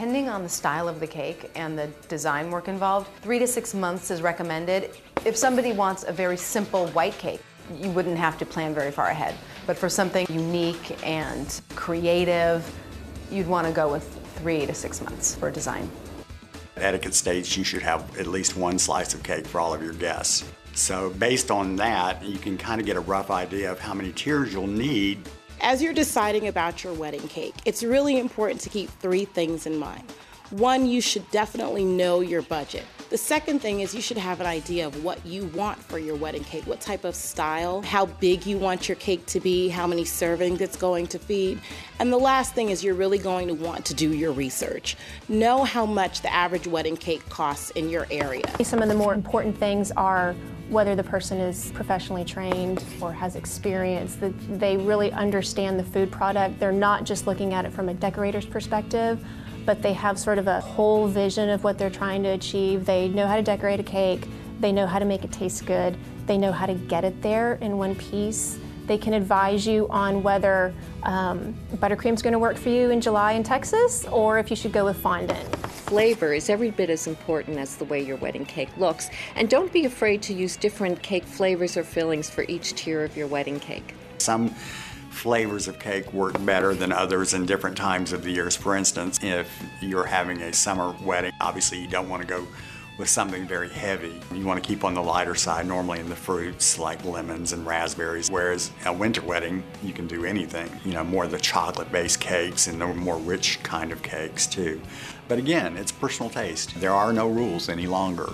Depending on the style of the cake and the design work involved, 3 to 6 months is recommended. If somebody wants a very simple white cake, you wouldn't have to plan very far ahead. But for something unique and creative, you'd want to go with 3 to 6 months for design. Etiquette states you should have at least one slice of cake for all of your guests. So based on that, you can kind of get a rough idea of how many tiers you'll need. As you're deciding about your wedding cake, it's really important to keep 3 things in mind. One, you should definitely know your budget. The second thing is you should have an idea of what you want for your wedding cake, what type of style, how big you want your cake to be, how many servings it's going to feed. And the last thing is you're really going to want to do your research. Know how much the average wedding cake costs in your area. Some of the more important things are whether the person is professionally trained or has experience, that they really understand the food product. They're not just looking at it from a decorator's perspective, but they have sort of a whole vision of what they're trying to achieve. They know how to decorate a cake, they know how to make it taste good, they know how to get it there in one piece. They can advise you on whether buttercream's going to work for you in July in Texas, or if you should go with fondant. Flavor is every bit as important as the way your wedding cake looks. And don't be afraid to use different cake flavors or fillings for each tier of your wedding cake. Some flavors of cake work better than others in different times of the years. For instance, if you're having a summer wedding, obviously you don't want to go with something very heavy. You want to keep on the lighter side, normally in the fruits like lemons and raspberries, whereas a winter wedding, you can do anything. You know, more of the chocolate-based cakes and the more rich kind of cakes too. But again, it's personal taste. There are no rules any longer.